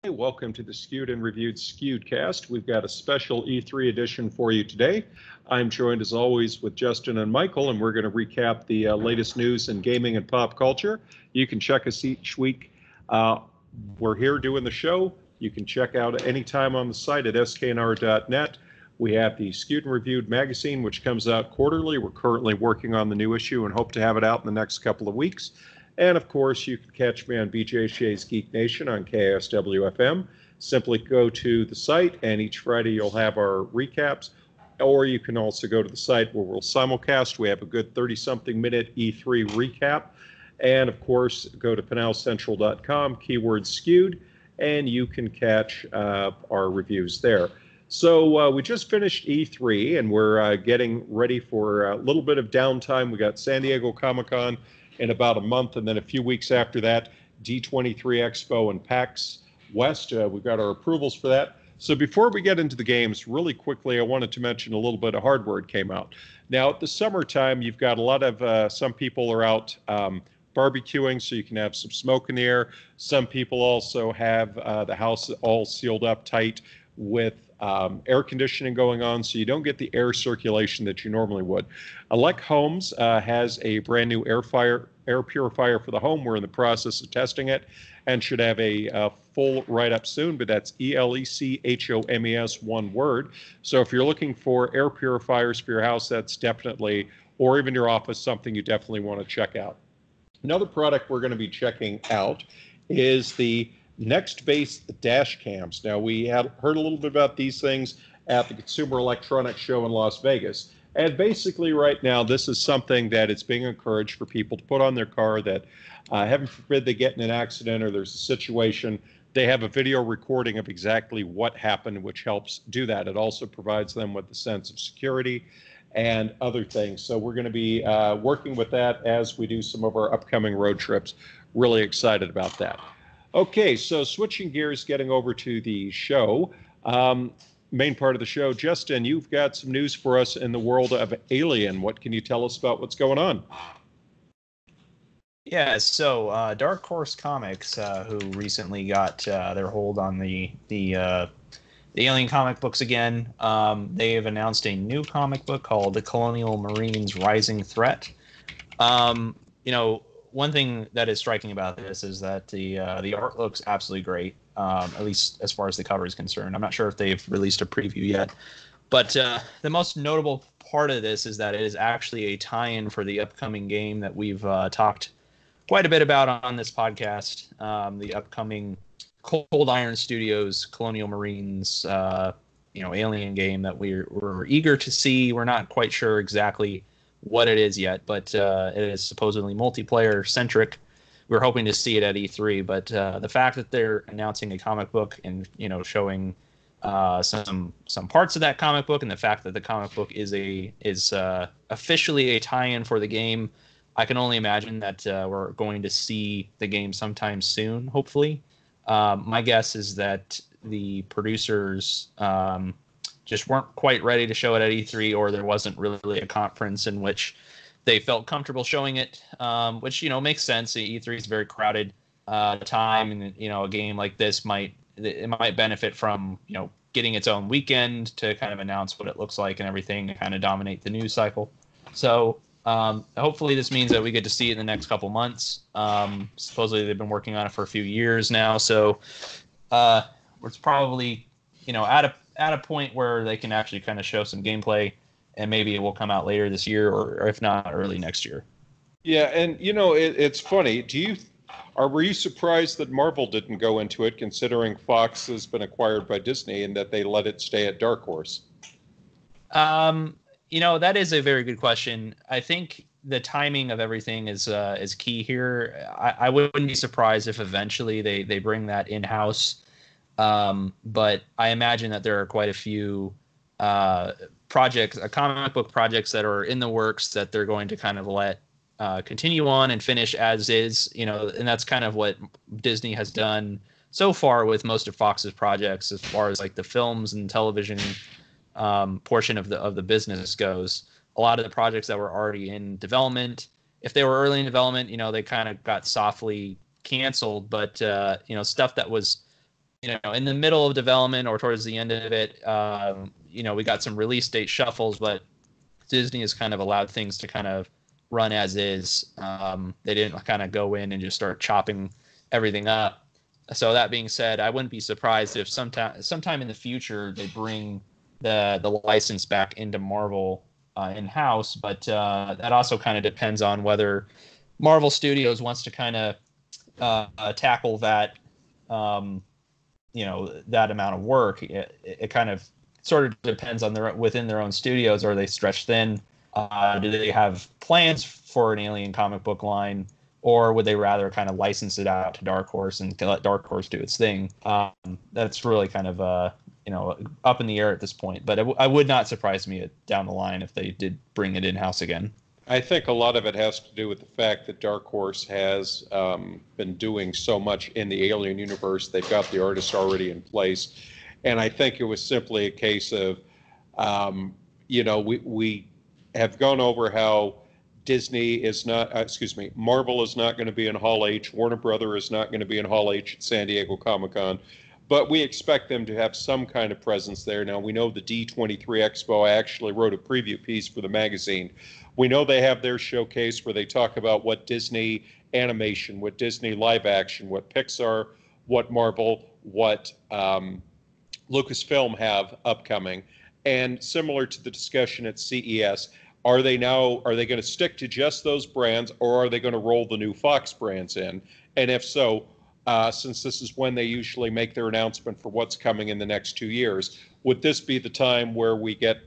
Welcome to the Skewed and Reviewed Skewedcast. We've got a special E3 edition for you today. I'm joined as always with Justin and Michael, and we're going to recap the latest news in gaming and pop culture. You can check us each week. We're here doing the show. You can check out anytime on the site at sknr.net. We have the Skewed and Reviewed magazine, which comes out quarterly. We're currently working on the new issue and hope to have it out in the next couple of weeks. And, of course, you can catch me on BJ Shea's Geek Nation on KSWFM. Simply go to the site, and each Friday you'll have our recaps. Or you can also go to the site where we'll simulcast. We have a good 30-something minute E3 recap. And, of course, go to PenalCentral.com, keyword skewed, and you can catch our reviews there. So we just finished E3, and we're getting ready for a little bit of downtime. We got San Diego Comic-Con in about a month, and then a few weeks after that, D23 Expo and PAX West. We've got our approvals for that. So before we get into the games, really quickly, I wanted to mention a little bit of hardware that came out. Now, at the summertime, you've got a lot of, some people are out barbecuing, so you can have some smoke in the air. Some people also have the house all sealed up tight with air conditioning going on, so you don't get the air circulation that you normally would. Elect Homes has a brand new air purifier for the home. We're in the process of testing it and should have a full write-up soon, but that's ELECHOMES, one word. So if you're looking for air purifiers for your house, that's definitely, or even your office, something you definitely want to check out. Another product we're going to be checking out is the Next Base dash cams. Now, we had heard a little bit about these things at the Consumer Electronics Show in Las Vegas. And basically right now, this is something that is being encouraged for people to put on their car that, heaven forbid, they get in an accident or there's a situation. They have a video recording of exactly what happened, which helps do that. It also provides them with a sense of security and other things. So we're going to be working with that as we do some of our upcoming road trips. Really excited about that. Okay, so switching gears, getting over to the show, main part of the show. Justin, you've got some news for us in the world of Alien. What can you tell us about what's going on? Yeah, so Dark Horse Comics, who recently got their hold on the Alien comic books again, they have announced a new comic book called The Colonial Marines Rising Threat. One thing that is striking about this is that the art looks absolutely great, at least as far as the cover is concerned. I'm not sure if they've released a preview yet, but the most notable part of this is that it is actually a tie-in for the upcoming game that we've talked quite a bit about on this podcast, the upcoming Cold Iron Studios Colonial Marines, Alien game that we're eager to see. We're not quite sure exactly what it is yet, but it is supposedly multiplayer centric. We're hoping to see it at E3, but the fact that they're announcing a comic book and showing some parts of that comic book, and the fact that the comic book is officially a tie-in for the game, I can only imagine that we're going to see the game sometime soon, hopefully. My guess is that the producers just weren't quite ready to show it at E3, or there wasn't really a conference in which they felt comfortable showing it, which, makes sense. E3 is a very crowded time, and, a game like this might benefit from, getting its own weekend to kind of announce what it looks like and everything, and kind of dominate the news cycle. So hopefully this means that we get to see it in the next couple months. Supposedly they've been working on it for a few years now, so it's probably, at a point where they can actually kind of show some gameplay, and maybe it will come out later this year, or if not, early next year. Yeah, and it's funny. Were you surprised that Marvel didn't go into it, considering Fox has been acquired by Disney and that they let it stay at Dark Horse? That is a very good question. I think the timing of everything is key here. I wouldn't be surprised if eventually they bring that in-house. But I imagine that there are quite a few comic book projects that are in the works that they're going to kind of let continue on and finish as is, and that's kind of what Disney has done so far with most of Fox's projects, as far as like the films and television portion of the business goes. A lot of the projects that were already in development, if they were early in development, they kind of got softly canceled, but stuff that was in the middle of development or towards the end of it, we got some release date shuffles, but Disney has kind of allowed things to kind of run as is. They didn't kind of go in and just start chopping everything up. So that being said, I wouldn't be surprised if sometime in the future they bring the license back into Marvel in-house, but that also kind of depends on whether Marvel Studios wants to kind of tackle that that amount of work. It kind of sort of depends on within their own studios. Are they stretched thin? Do they have plans for an Alien comic book line, or would they rather kind of license it out to Dark Horse and let Dark Horse do its thing? That's really kind of up in the air at this point. But I would not surprise me down the line if they did bring it in-house again. I think a lot of it has to do with the fact that Dark Horse has been doing so much in the Alien universe. They've got the artists already in place. And I think it was simply a case of, we have gone over how Marvel is not going to be in Hall H. Warner Brother is not going to be in Hall H at San Diego Comic-Con. But we expect them to have some kind of presence there. Now, we know the D23 Expo, I actually wrote a preview piece for the magazine. We know they have their showcase where they talk about what Disney animation, what Disney live action, what Pixar, what Marvel, what Lucasfilm have upcoming. And similar to the discussion at CES, are they going to stick to just those brands, or are they going to roll the new Fox brands in? And if so, since this is when they usually make their announcement for what's coming in the next 2 years, would this be the time where we get,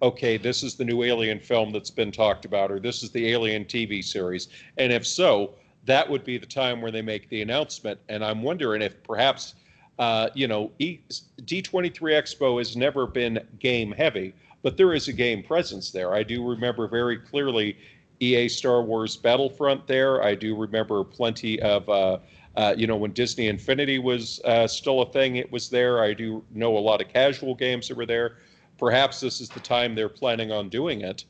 okay, this is the new Alien film that's been talked about, or this is the Alien TV series? And if so, that would be the time where they make the announcement. And I'm wondering if perhaps, D23 Expo has never been game heavy, but there is a game presence there. I do remember very clearly EA Star Wars Battlefront there. I do remember plenty of, when Disney Infinity was still a thing, it was there. I do know a lot of casual games that were there. Perhaps this is the time they're planning on doing it.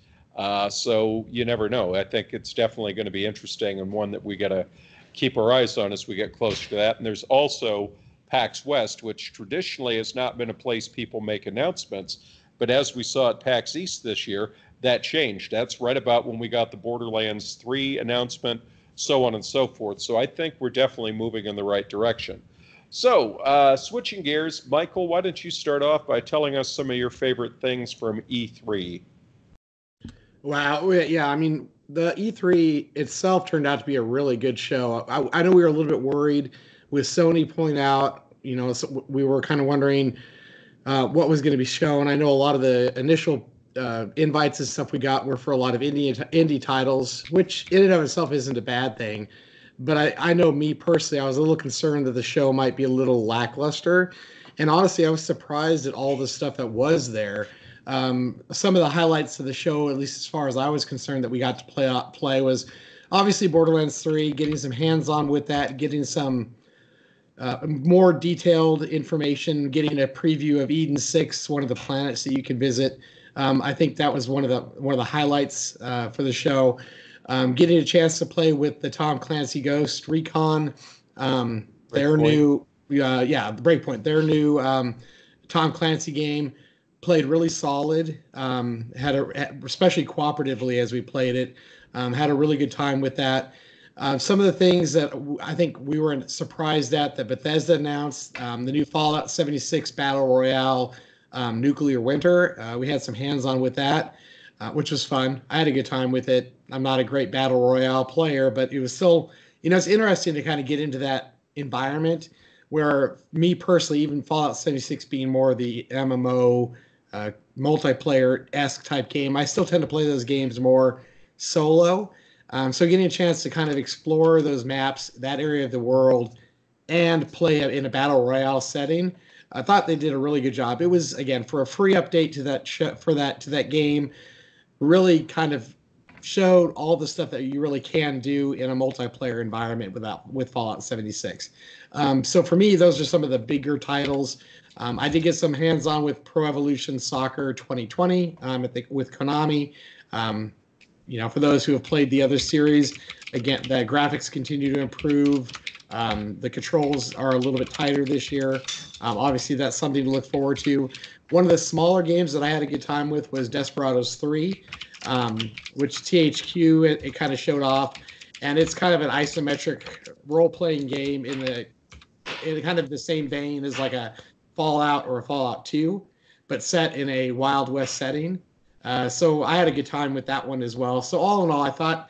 So you never know. I think it's definitely going to be interesting, and one that we got to keep our eyes on as we get closer to that. And there's also PAX West, which traditionally has not been a place people make announcements. But as we saw at PAX East this year, that changed. That's right about when we got the Borderlands 3 announcement, so on and so forth. So I think we're definitely moving in the right direction. So switching gears, Michael, why don't you start off by telling us some of your favorite things from E3? Wow. Yeah, I mean, the E3 itself turned out to be a really good show. I know we were a little bit worried with Sony pulling out. So we were kind of wondering what was going to be shown. I know a lot of the initial invites and stuff we got were for a lot of indie titles, which in and of itself isn't a bad thing. But I know me personally, I was a little concerned that the show might be a little lackluster. And honestly, I was surprised at all the stuff that was there. Some of the highlights of the show, at least as far as I was concerned, that we got to play was obviously Borderlands 3, getting some hands-on with that, getting some more detailed information, getting a preview of Eden 6, one of the planets that you can visit. I think that was one of the highlights for the show. Getting a chance to play with the Tom Clancy Ghost Recon, their new Breakpoint, their new Tom Clancy game, played really solid. Especially cooperatively as we played it, had a really good time with that. Some of the things that I think we were surprised at that Bethesda announced, the new Fallout 76 Battle Royale, Nuclear Winter. We had some hands-on with that, which was fun. I had a good time with it. I'm not a great Battle Royale player, but it was still, it's interesting to kind of get into that environment where me personally, even Fallout 76 being more the MMO multiplayer-esque type game, I still tend to play those games more solo. So getting a chance to kind of explore those maps, that area of the world, and play it in a battle royale setting, I thought they did a really good job. It was, again, for a free update to that game, really kind of showed all the stuff that you really can do in a multiplayer environment with Fallout 76. So for me, those are some of the bigger titles. I did get some hands-on with Pro Evolution Soccer 2020 with Konami. For those who have played the other series, again, the graphics continue to improve. The controls are a little bit tighter this year. Obviously, that's something to look forward to. One of the smaller games that I had a good time with was Desperados 3, which THQ it kind of showed off, and it's kind of an isometric role-playing game in kind of the same vein as like a Fallout or a Fallout 2, but set in a Wild West setting. So I had a good time with that one as well. So all in all, I thought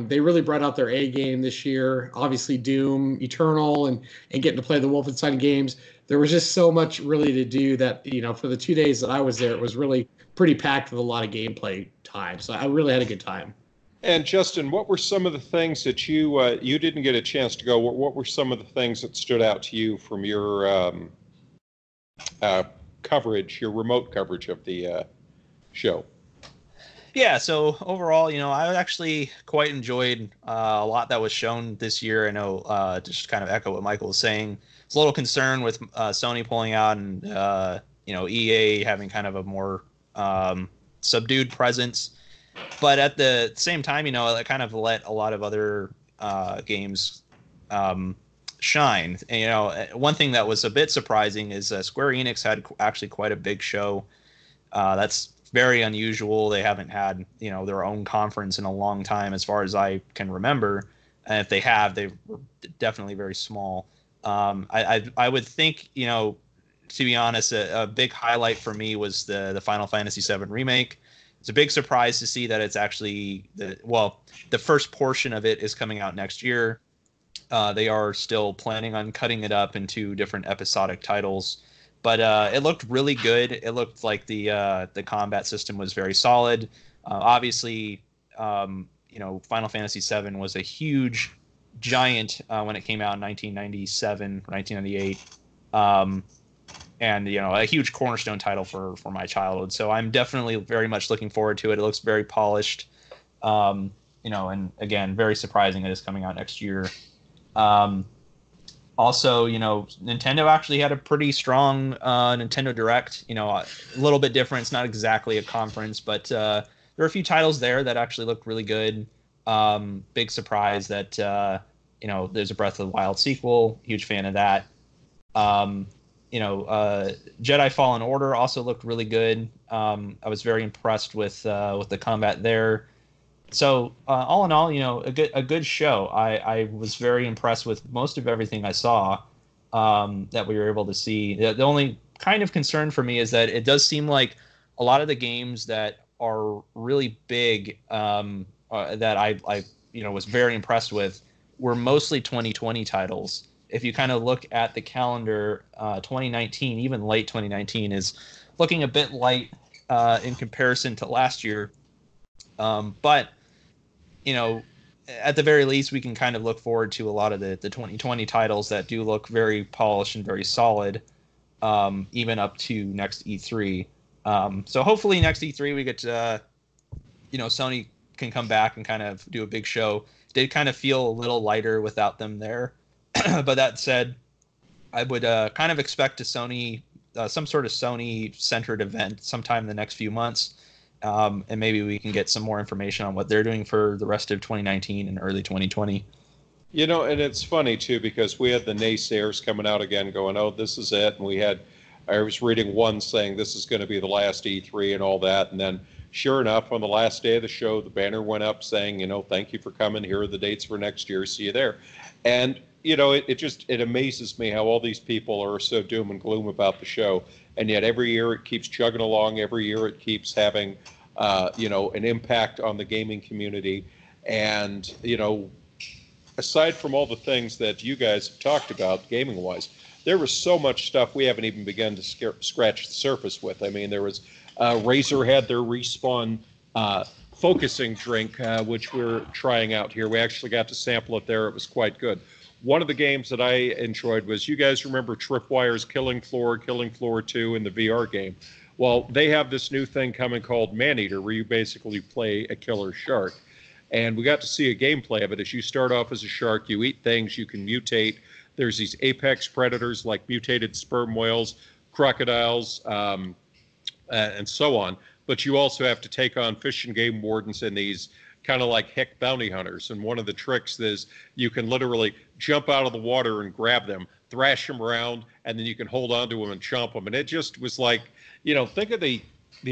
they really brought out their A game this year. Obviously, Doom, Eternal, and getting to play the Wolfenstein games. There was just so much really to do that, for the 2 days that I was there, it was really pretty packed with a lot of gameplay time. So I really had a good time. And Justin, what were some of the things that you didn't get a chance to go? What were some of the things that stood out to you from your coverage, your remote coverage of the show? Yeah, so overall, I actually quite enjoyed a lot that was shown this year. I know, just kind of echo what Michael was saying. It's a little concerned with Sony pulling out and, EA having kind of a more subdued presence. But at the same time, it kind of let a lot of other games shine. And, one thing that was a bit surprising is Square Enix had actually quite a big show. That's very unusual. They haven't had, their own conference in a long time, as far as I can remember. And if they have, they were definitely very small. I would think, to be honest, a big highlight for me was the Final Fantasy VII Remake. It's a big surprise to see that it's actually the first portion of it is coming out next year. They are still planning on cutting it up into different episodic titles. But it looked really good. It looked like the combat system was very solid. Obviously, Final Fantasy VII was a huge giant when it came out in 1997, 1998, and a huge cornerstone title for my childhood. So I'm definitely very much looking forward to it. It looks very polished, and again, very surprising that it's coming out next year. Also, Nintendo actually had a pretty strong Nintendo Direct. A little bit different. It's not exactly a conference, but there were a few titles there that actually looked really good. Big surprise that, there's a Breath of the Wild sequel. Huge fan of that. Jedi Fallen Order also looked really good. I was very impressed with the combat there. So all in all, a good show. I was very impressed with most of everything I saw that we were able to see. The only kind of concern for me is that it does seem like a lot of the games that are really big that I was very impressed with were mostly 2020 titles. If you kind of look at the calendar, 2019, even late 2019, is looking a bit light in comparison to last year. But at the very least, we can kind of look forward to a lot of the 2020 titles that do look very polished and very solid, even up to next E3. So hopefully next E3 we get to, Sony can come back and kind of do a big show. It did kind of feel a little lighter without them there. But that said, I would kind of expect some sort of Sony-centered event sometime in the next few months. And maybe we can get some more information on what they're doing for the rest of 2019 and early 2020. And it's funny, too, because we had the naysayers coming out again going, oh, this is it. And I was reading one saying this is going to be the last E3 and all that. And then sure enough, on the last day of the show, the banner went up saying, thank you for coming. Here are the dates for next year. See you there. And, it amazes me how all these people are so doom and gloom about the show. And yet every year it keeps chugging along. Every year it keeps having, an impact on the gaming community. And, aside from all the things that you guys have talked about gaming-wise, there was so much stuff we haven't even begun to scratch the surface with. I mean, there was Razer had their Respawn focusing drink, which we're trying out here. We actually got to sample it there. It was quite good. One of the games that I enjoyed was, you guys remember Tripwire's Killing Floor 2 in the VR game? Well, they have this new thing coming called Maneater, where you basically play a killer shark. And we got to see a gameplay of it. As you start off as a shark, you eat things, you can mutate. There's these apex predators like mutated sperm whales, crocodiles, and so on. But you also have to take on fish and game wardens in these kind of like hick bounty hunters. And one of the tricks is you can literally jump out of the water and grab them, thrash them around, and then you can hold on to them and chomp them. And it just was like, think of the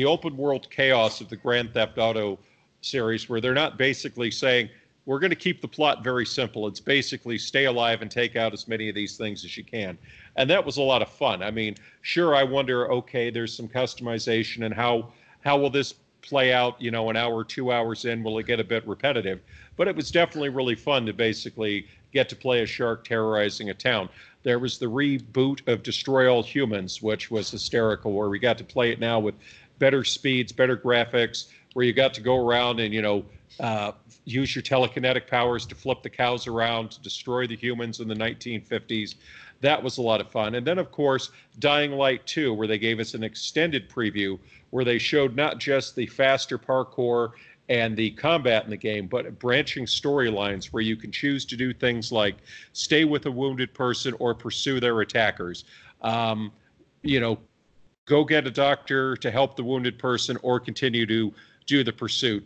open world chaos of the Grand Theft Auto series, where they're not basically saying, we're going to keep the plot very simple. It's basically stay alive and take out as many of these things as you can. And that was a lot of fun. I mean, sure, I wonder, okay, there's some customization, and how will this play out, an hour, 2 hours in? Will it get a bit repetitive? But it was definitely really fun to basically get to play a shark terrorizing a town. There was the reboot of Destroy All Humans, which was hysterical, where we got to play it now with better speeds, better graphics, where you got to go around and, use your telekinetic powers to flip the cows around, to destroy the humans in the 1950s. That was a lot of fun. And then, of course, Dying Light 2, where they gave us an extended preview, where they showed not just the faster parkour and the combat in the game, but branching storylines where you can choose to do things like stay with a wounded person or pursue their attackers. Go get a doctor to help the wounded person or continue to do the pursuit.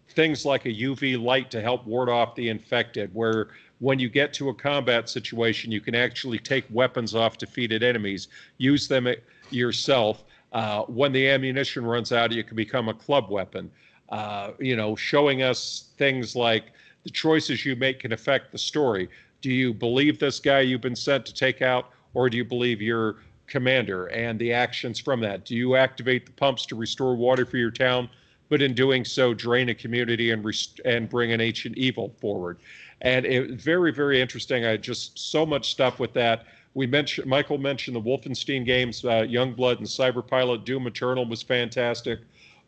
Things like a UV light to help ward off the infected, where when you get to a combat situation, you can actually take weapons off defeated enemies, use them yourself. When the ammunition runs out, you can become a club weapon. Showing us things like the choices you make can affect the story. Do you believe this guy you've been sent to take out, or do you believe your commander and the actions from that? Do you activate the pumps to restore water for your town, but in doing so drain a community and bring an ancient evil forward? And it was very, very interesting. I just so much stuff with that. Michael mentioned the Wolfenstein games, Youngblood and Cyberpilot. Doom Eternal was fantastic.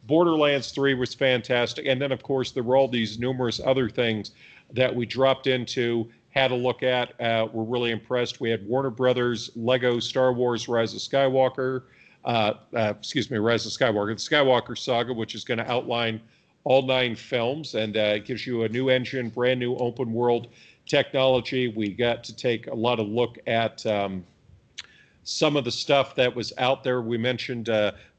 Borderlands 3 was fantastic. And then, of course, there were all these numerous other things that we dropped into, had a look at, were really impressed. We had Warner Brothers, Lego Star Wars Rise of Skywalker, Rise of Skywalker, the Skywalker Saga, which is going to outline all 9 films, and it gives you a new engine, brand new open world technology. We got to take a lot of look at some of the stuff that was out there. We mentioned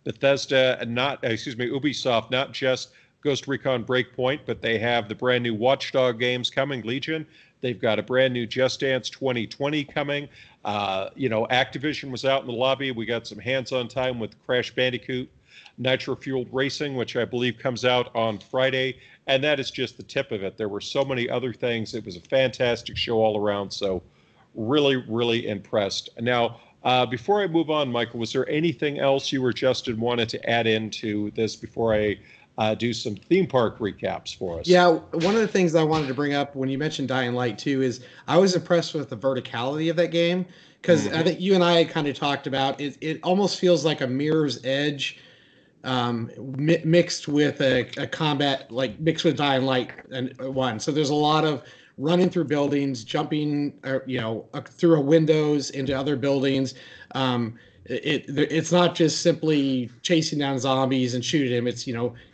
Bethesda and Ubisoft, not just Ghost Recon Breakpoint, but they have the brand new Watchdog games coming, Legion. They've got a brand new Just Dance 2020 coming. Activision was out in the lobby. We got some hands-on time with Crash Bandicoot Nitro Fueled Racing, which I believe comes out on Friday. And that is just the tip of it. There were so many other things. It was a fantastic show all around. So really, really impressed. Now, before I move on, Michael, was there anything else you or Justin wanted to add into this before I do some theme park recaps for us? Yeah, one of the things I wanted to bring up when you mentioned Dying Light 2 is I was impressed with the verticality of that game, because I think you and I kind of talked about it. It almost feels like a Mirror's Edge mixed with a combat, like mixed with Dying Light and 1. So there's a lot of running through buildings, jumping, through windows into other buildings. It's not just simply chasing down zombies and shooting them. It's,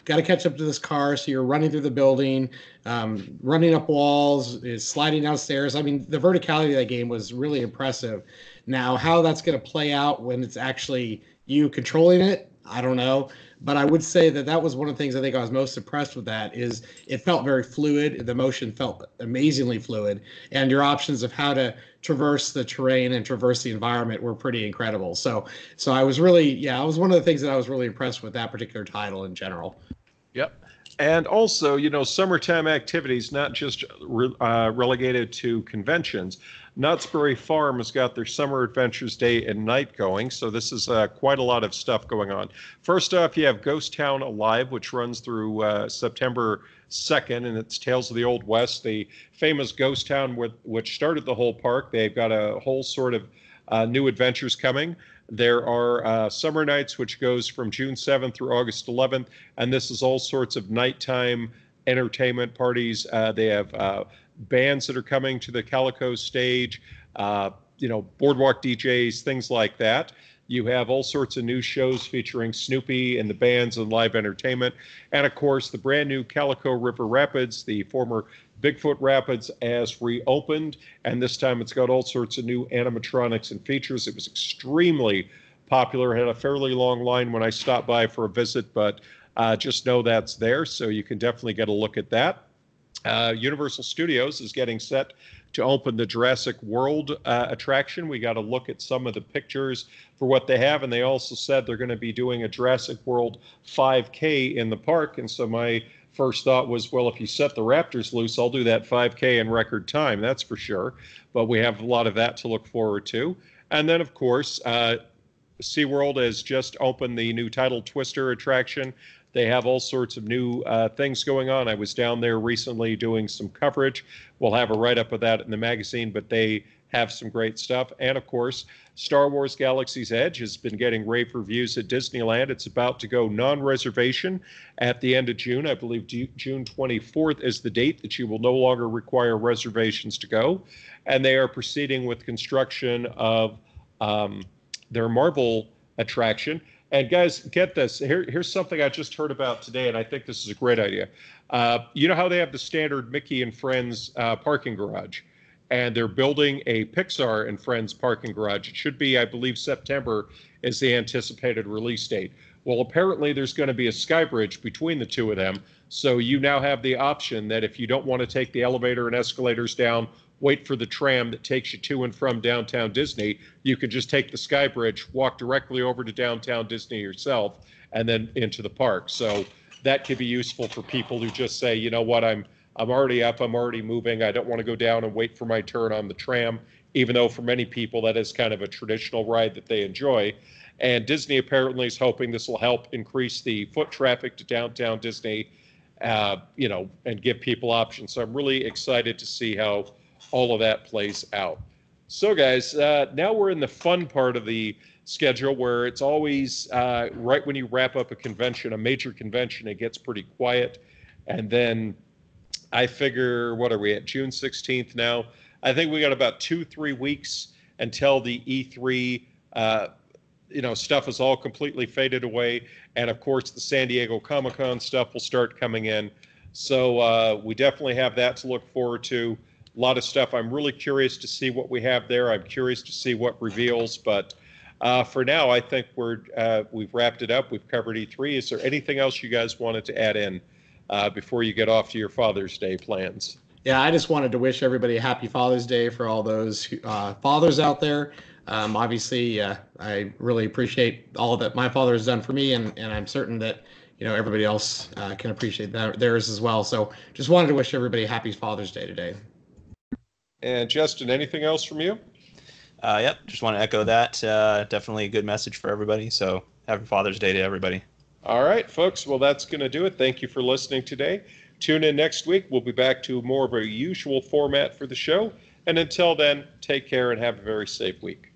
got to catch up to this car. So you're running through the building, running up walls, sliding downstairs. I mean, the verticality of that game was really impressive. Now, how that's going to play out when it's actually you controlling it, I don't know. But I would say that was one of the things I think I was most impressed with. That is, it felt very fluid. The motion felt amazingly fluid, and your options of how to traverse the terrain and traverse the environment were pretty incredible. So I was really, it was one of the things that I was really impressed with that particular title in general. Yep. And also, summertime activities, not just relegated to conventions. Knott's Berry Farm has got their Summer Adventures Day and Night going, so this is quite a lot of stuff going on. First off, you have Ghost Town Alive, which runs through September 2nd, and it's Tales of the Old West, the famous ghost town which started the whole park. They've got a whole sort of new adventures coming. There are summer nights, which goes from June 7th through August 11th, and this is all sorts of nighttime entertainment parties. They have bands that are coming to the Calico stage, boardwalk DJs, things like that. You have all sorts of new shows featuring Snoopy and the bands and live entertainment. And, of course, the brand new Calico River Rapids, the former Bigfoot Rapids, has reopened. And this time it's got all sorts of new animatronics and features. It was extremely popular. Had a fairly long line when I stopped by for a visit, but just know that's there. So you can definitely get a look at that. Universal Studios is getting set to open the Jurassic World attraction. We got to look at some of the pictures for what they have, and they also said they're going to be doing a Jurassic World 5K in the park. And so my first thought was, well, if you set the Raptors loose, I'll do that 5K in record time, that's for sure. But we have a lot of that to look forward to. And then, of course, SeaWorld has just opened the new Tidal Twister attraction. They have all sorts of new things going on. I was down there recently doing some coverage. We'll have a write-up of that in the magazine, but they have some great stuff. And, of course, Star Wars Galaxy's Edge has been getting rave reviews at Disneyland. It's about to go non-reservation at the end of June. I believe June 24th is the date that you will no longer require reservations to go. And they are proceeding with construction of their Marvel attraction. And guys, get this. Here's something I just heard about today, and I think this is a great idea. You know how they have the standard Mickey and Friends parking garage, and they're building a Pixar and Friends parking garage. It should be, I believe, September is the anticipated release date. Well, apparently there's going to be a sky bridge between the two of them, so you now have the option that if you don't want to take the elevator and escalators down, wait for the tram that takes you to and from downtown Disney, you could just take the sky bridge, walk directly over to downtown Disney yourself, and then into the park. So that could be useful for people who just say, you know what, I'm already up, I'm already moving, I don't want to go down and wait for my turn on the tram, even though for many people that is kind of a traditional ride that they enjoy. And Disney apparently is hoping this will help increase the foot traffic to downtown Disney, and give people options. So I'm really excited to see how all of that plays out. So guys, now we're in the fun part of the schedule where it's always right when you wrap up a convention, a major convention, it gets pretty quiet. And then I figure, what are we at, June 16th now? I think we got about 2-3 weeks until the E3 stuff is all completely faded away. And of course, the San Diego Comic-Con stuff will start coming in. So we definitely have that to look forward to. A lot of stuff. I'm really curious to see what we have there. I'm curious to see what reveals. But for now, I think we've wrapped it up. We've covered E3. Is there anything else you guys wanted to add in before you get off to your Father's Day plans? Yeah, I just wanted to wish everybody a happy Father's Day for all those fathers out there. Obviously, I really appreciate all that my father has done for me, and I'm certain that everybody else can appreciate theirs as well. So just wanted to wish everybody a happy Father's Day today. And Justin, anything else from you? Yep, just want to echo that. Definitely a good message for everybody. So happy Father's Day to everybody. All right, folks. Well, that's going to do it. Thank you for listening today. Tune in next week. We'll be back to more of a usual format for the show. And until then, take care and have a very safe week.